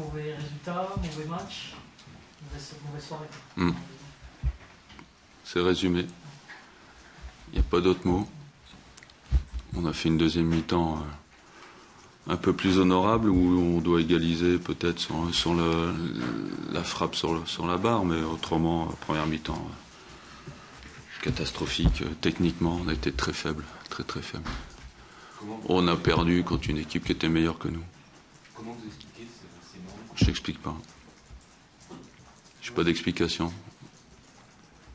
Mauvais résultat, mauvais match, mauvaise soirée. C'est résumé. Il n'y a pas d'autre mot. On a fait une deuxième mi-temps un peu plus honorable où on doit égaliser peut-être sur la frappe sur la barre, mais autrement, première mi-temps catastrophique. Techniquement, on a été très faible, très très faible. On a perdu contre une équipe qui était meilleure que nous. Comment vous expliquez ces manques? Je n'explique pas. Je n'ai pas d'explication.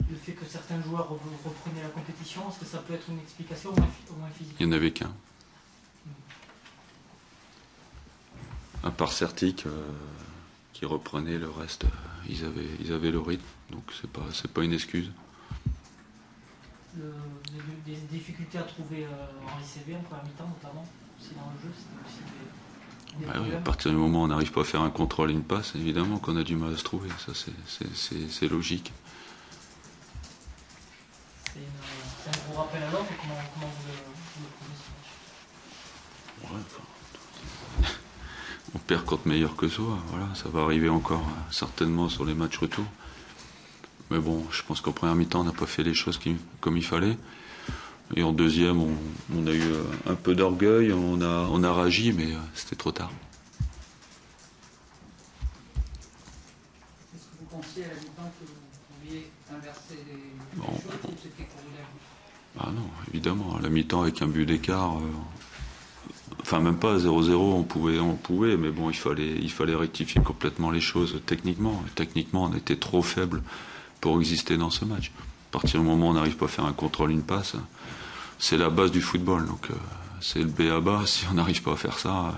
Le fait que certains joueurs reprenaient la compétition, est-ce que ça peut être une explication au moins physique? Il n'y en avait qu'un. À part Certic qui reprenait, le reste, ils avaient le rythme. Donc c'est pas une excuse. Des difficultés à trouver Henri Cévé en première mi-temps notamment, aussi dans le jeu, c'était aussi des problèmes. Oui, à partir du moment où on n'arrive pas à faire un contrôle et une passe, évidemment qu'on a du mal à se trouver. Ça, c'est logique. C'est un gros rappel à l'ordre. Comment vous le trouvez ce match? On perd contre meilleur que soi. Voilà, ça va arriver encore certainement sur les matchs retour. Mais bon, je pense qu'en première mi-temps, on n'a pas fait les choses comme il fallait. Et en deuxième, on a eu un peu d'orgueil, on a réagi, mais c'était trop tard. Est-ce que vous pensiez à la mi-temps que vous pouviez inverser les choses ou c'était pour vous? Ah non, évidemment, à la mi-temps avec un but d'écart, enfin même pas à 0-0, on pouvait, mais bon, il fallait rectifier complètement les choses techniquement. Techniquement, on était trop faible pour exister dans ce match. À partir du moment où on n'arrive pas à faire un contrôle, une passe, c'est la base du football. Donc c'est le b.a.-ba. Si on n'arrive pas à faire ça,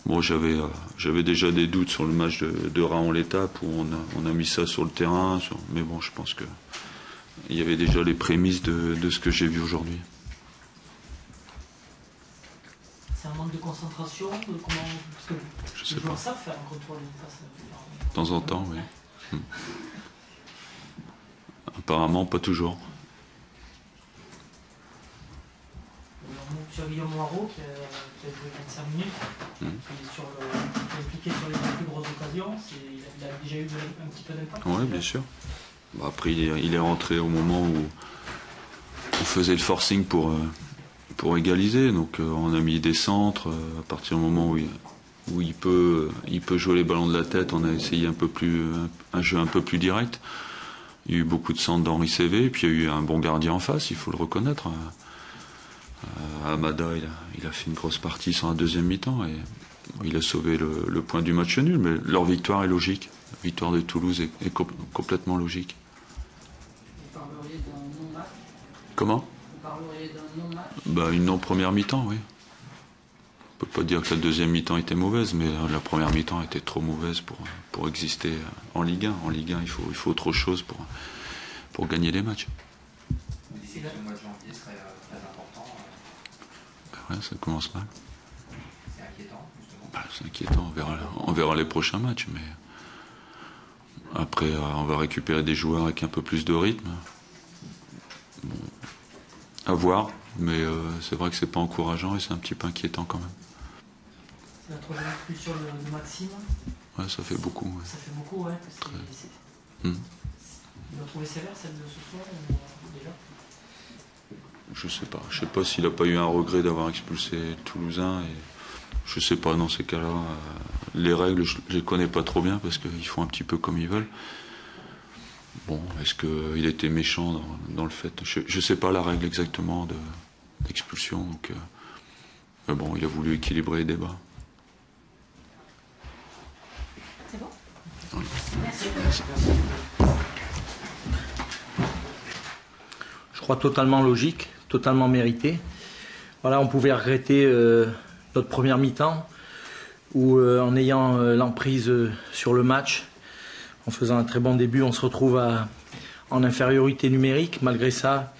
bon, j'avais déjà des doutes sur le match de Raon-l'Étape où on a mis ça sur le terrain. Mais bon, je pense que il y avait déjà les prémices de ce que j'ai vu aujourd'hui. C'est un manque de concentration parce que les joueurs savent faire un contrôle, une passe. De temps en temps, oui. Apparemment, pas toujours. Sur Guillaume Moirot, qui a joué 25 minutes, qui est impliqué sur les plus grosses occasions, il a déjà eu un petit peu d'impact. Oui, bien sûr. Après, il est rentré au moment où on faisait le forcing pour égaliser. Donc, on a mis des centres. À partir du moment où il peut jouer les ballons de la tête, on a essayé un jeu un peu plus direct. Il y a eu beaucoup de centres d'Henri Cévé, et puis il y a eu un bon gardien en face, il faut le reconnaître. Amada, il a fait une grosse partie sur la deuxième mi-temps et il a sauvé le point du match nul, mais leur victoire est logique. La victoire de Toulouse est complètement logique. Vous parleriez d'un non-match? Comment? Vous parleriez d'un non-match? Une non-première mi-temps, oui. On ne peut pas dire que la deuxième mi-temps était mauvaise, mais la première mi-temps était trop mauvaise pour exister en Ligue 1. En Ligue 1, il faut autre chose pour gagner les matchs. Le mois de janvier serait très important. Ouais, ça commence mal. C'est inquiétant, justement. C'est inquiétant, on verra les prochains matchs, mais après on va récupérer des joueurs avec un peu plus de rythme. Bon, à voir, mais c'est vrai que c'est pas encourageant et c'est un petit peu inquiétant quand même. C'est la troisième expulsion de Maxime. Ouais, ça fait beaucoup. Ouais. Ça fait beaucoup, ouais. Il a trouvé sévère celle de ce soir déjà? Je sais pas s'il n'a pas eu un regret d'avoir expulsé Toulousain. Et je sais pas, dans ces cas-là, les règles, je les connais pas trop bien parce qu'ils font un petit peu comme ils veulent. Bon, est-ce qu'il était méchant dans le fait? Je sais pas la règle exactement d'expulsion. Donc, mais bon, il a voulu équilibrer les débats. C'est bon? Voilà. Merci. Je crois totalement logique, totalement mérité. Voilà, on pouvait regretter notre première mi-temps où en ayant l'emprise sur le match, en faisant un très bon début, on se retrouve en infériorité numérique. Malgré ça,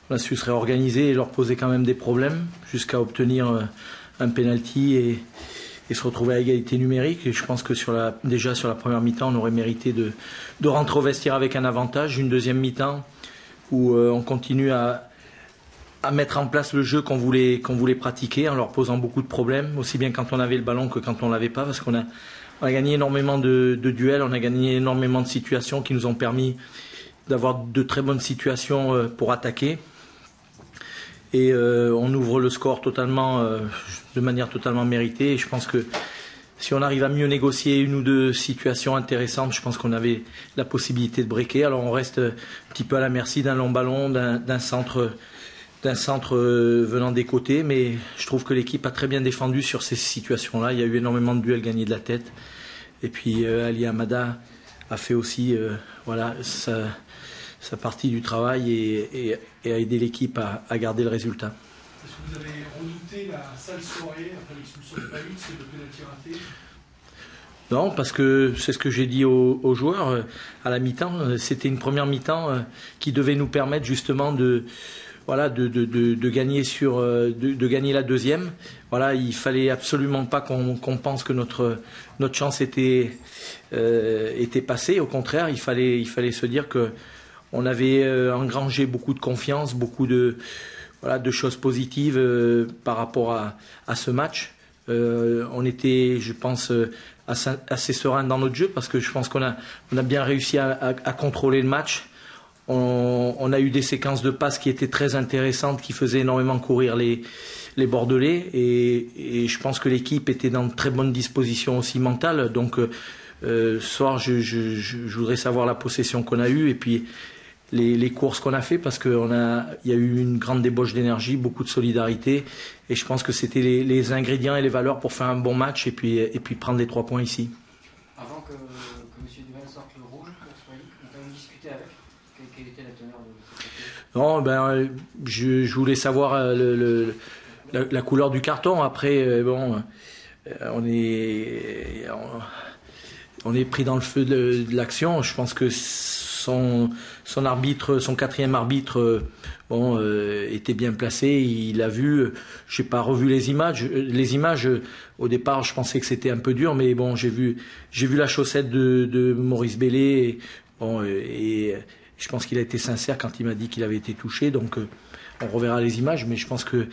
on a su se réorganiser et leur poser quand même des problèmes jusqu'à obtenir un penalty et se retrouver à égalité numérique. Et je pense que déjà sur la première mi-temps, on aurait mérité de rentrer au vestiaire avec un avantage. Une deuxième mi-temps où on continue à mettre en place le jeu qu'on voulait pratiquer en leur posant beaucoup de problèmes, aussi bien quand on avait le ballon que quand on l'avait pas, parce qu'on On a gagné énormément de duels, on a gagné énormément de situations qui nous ont permis d'avoir de très bonnes situations pour attaquer. Et on ouvre le score totalement, de manière totalement méritée. Et je pense que si on arrive à mieux négocier une ou deux situations intéressantes, je pense qu'on avait la possibilité de breaker. Alors on reste un petit peu à la merci d'un long ballon, d'un centre venant des côtés, mais je trouve que l'équipe a très bien défendu sur ces situations-là. Il y a eu énormément de duels gagnés de la tête. Et puis Ali Hamada a fait aussi sa partie du travail et a aidé l'équipe à garder le résultat. Est-ce que vous avez redouté la sale soirée après l'expulsion de Palix et le pénalty raté? Non, parce que c'est ce que j'ai dit aux joueurs à la mi-temps. C'était une première mi-temps qui devait nous permettre justement de gagner de gagner la deuxième. Voilà, il fallait absolument pas qu'on pense que notre chance était passée. Au contraire, il fallait se dire que on avait engrangé beaucoup de confiance, beaucoup de choses positives par rapport à ce match. On était, je pense, assez serein dans notre jeu parce que je pense qu'on a bien réussi à contrôler le match. On a eu des séquences de passes qui étaient très intéressantes, qui faisaient énormément courir les Bordelais et je pense que l'équipe était dans de très bonnes dispositions aussi mentales. Donc ce soir, je voudrais savoir la possession qu'on a eue et puis les courses qu'on a fait parce qu'il y a eu une grande débauche d'énergie, beaucoup de solidarité et je pense que c'était les ingrédients et les valeurs pour faire un bon match et puis prendre les 3 points ici. Avant que M. Duval sorte le rouge pour Swahili, on a discuté avec quelle était la teneur de cette Non, je voulais savoir la couleur du carton. Après, on est pris dans le feu de l'action. Je pense que son arbitre, son 4e arbitre, était bien placé. Il a vu. J'ai pas revu les images. Les images, au départ, je pensais que c'était un peu dur, mais bon, j'ai vu la chaussette de Maurice Bellé. Et je pense qu'il a été sincère quand il m'a dit qu'il avait été touché. Donc, on reverra les images, mais je pense que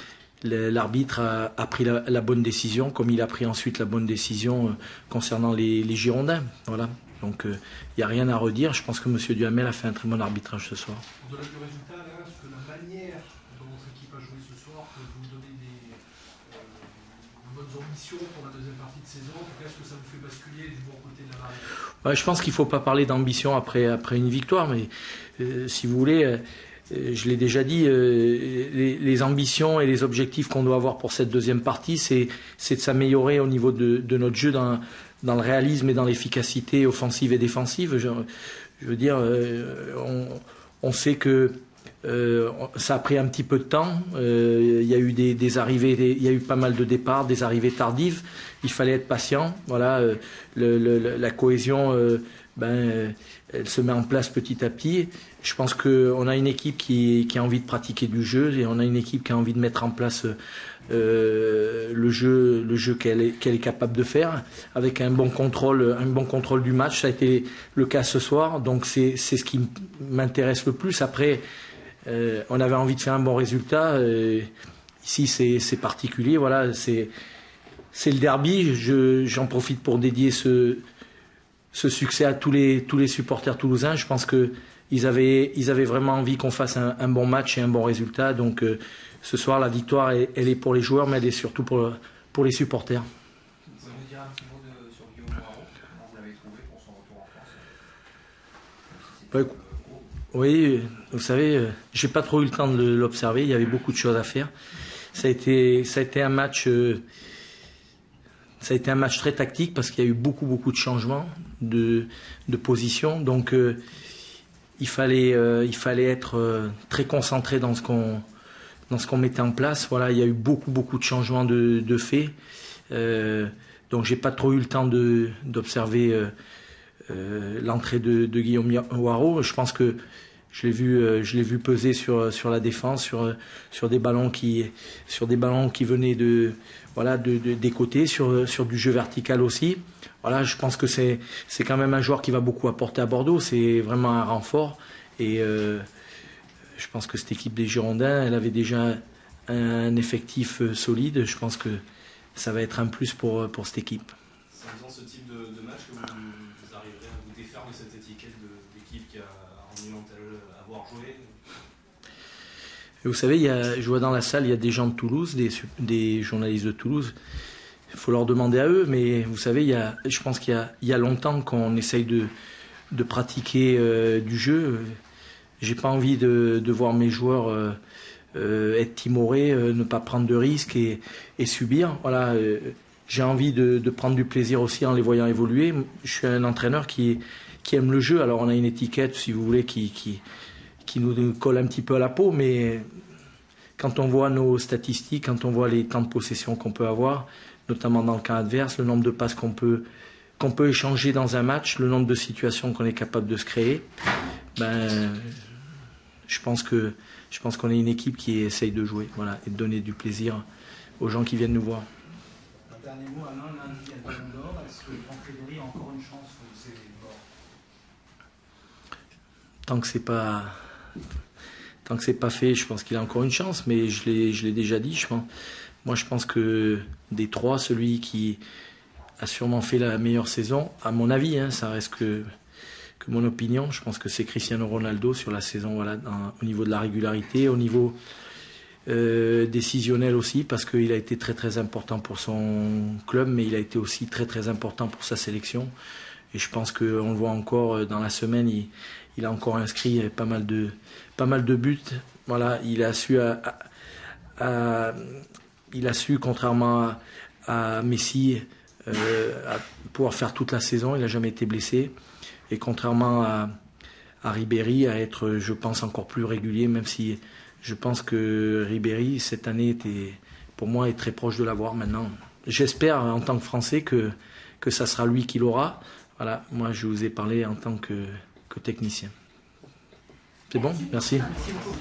l'arbitre a pris la bonne décision, comme il a pris ensuite la bonne décision concernant les Girondins. Voilà. Donc, il n'y a rien à redire. Je pense que M. Duhamel a fait un très bon arbitrage ce soir. Au-delà du résultat, là, est-ce que la manière dont votre équipe a joué ce soir peut vous donner des bonnes ambitions pour la deuxième partie de saison? En tout cas, est-ce que ça vous fait basculer du bon côté de la barrière? Je pense qu'il ne faut pas parler d'ambition après une victoire, mais si vous voulez, je l'ai déjà dit, les ambitions et les objectifs qu'on doit avoir pour cette deuxième partie, c'est de s'améliorer au niveau de notre jeu dans le réalisme et dans l'efficacité offensive et défensive. Je veux dire, on sait que ça a pris un petit peu de temps. Il y a eu des arrivées, il y a eu pas mal de départs, des arrivées tardives. Il fallait être patient. Voilà, la cohésion, elle se met en place petit à petit. Je pense qu'on a une équipe qui a envie de pratiquer du jeu et on a une équipe qui a envie de mettre en place le jeu qu'elle est capable de faire avec un bon contrôle du match. Ça a été le cas ce soir, donc c'est ce qui m'intéresse le plus. Après, on avait envie de faire un bon résultat. Ici, c'est particulier. Voilà, c'est le derby. J'en profite pour dédier ce succès à tous les supporters toulousains. Je pense que ils avaient vraiment envie qu'on fasse un bon match et un bon résultat. Donc ce soir, la victoire, elle est pour les joueurs, mais elle est surtout pour les supporters. Vous pouvez nous dire un petit mot sur Guillaume Moirot? Comment vous l'avez trouvé pour son retour en France? Oui, vous savez, j'ai pas trop eu le temps de l'observer. Il y avait beaucoup de choses à faire. Ça a été un match très tactique parce qu'il y a eu beaucoup de changements de position. Donc il fallait être très concentré dans ce qu'on mettait en place. Voilà, il y a eu beaucoup de changements de fait. Donc j'ai pas trop eu le temps d'observer l'entrée de Guillaume Moirot. Je pense que je l'ai vu peser sur la défense, sur des ballons qui venaient des côtés, sur du jeu vertical aussi. Voilà, je pense que c'est quand même un joueur qui va beaucoup apporter à Bordeaux. C'est vraiment un renfort. Et je pense que cette équipe des Girondins, elle avait déjà un effectif solide. Je pense que ça va être un plus pour cette équipe. En faisant ce type de pouvoir jouer. Et vous savez, je vois dans la salle, il y a des gens de Toulouse, des journalistes de Toulouse. Il faut leur demander à eux, mais vous savez, je pense qu'il y a longtemps qu'on essaye de pratiquer du jeu. J'ai pas envie de voir mes joueurs être timorés, ne pas prendre de risques et subir. Voilà, j'ai envie de prendre du plaisir aussi en les voyant évoluer. Je suis un entraîneur qui aime le jeu. Alors on a une étiquette, si vous voulez, qui nous colle un petit peu à la peau, mais quand on voit nos statistiques, quand on voit les temps de possession qu'on peut avoir, notamment dans le camp adverse, le nombre de passes qu'on peut échanger dans un match, le nombre de situations qu'on est capable de se créer, je pense qu'on est une équipe qui essaye de jouer, voilà, et de donner du plaisir aux gens qui viennent nous voir. Un dernier mot, Alain, lundi à Ballon d'Or, est-ce que Franck Ribéry a encore une chance ou c'est mort? Tant que c'est pas fait, je pense qu'il a encore une chance, mais je l'ai déjà dit, je pense. Moi, je pense que des trois, celui qui a sûrement fait la meilleure saison, à mon avis, ça reste que mon opinion, je pense que c'est Cristiano Ronaldo sur la saison, voilà, au niveau de la régularité, au niveau décisionnel aussi, parce qu'il a été très très important pour son club, mais il a été aussi très très important pour sa sélection. Et je pense qu'on le voit encore dans la semaine, il a encore inscrit pas mal de buts. Voilà, il a su, contrairement à Messi, à pouvoir faire toute la saison. Il n'a jamais été blessé. Et contrairement à Ribéry, à être, je pense, encore plus régulier, même si je pense que Ribéry, cette année, pour moi, est très proche de l'avoir maintenant. J'espère, en tant que Français, que ça sera lui qui l'aura. Voilà, moi, je vous ai parlé en tant que technicien. C'est bon ? Merci. Merci beaucoup.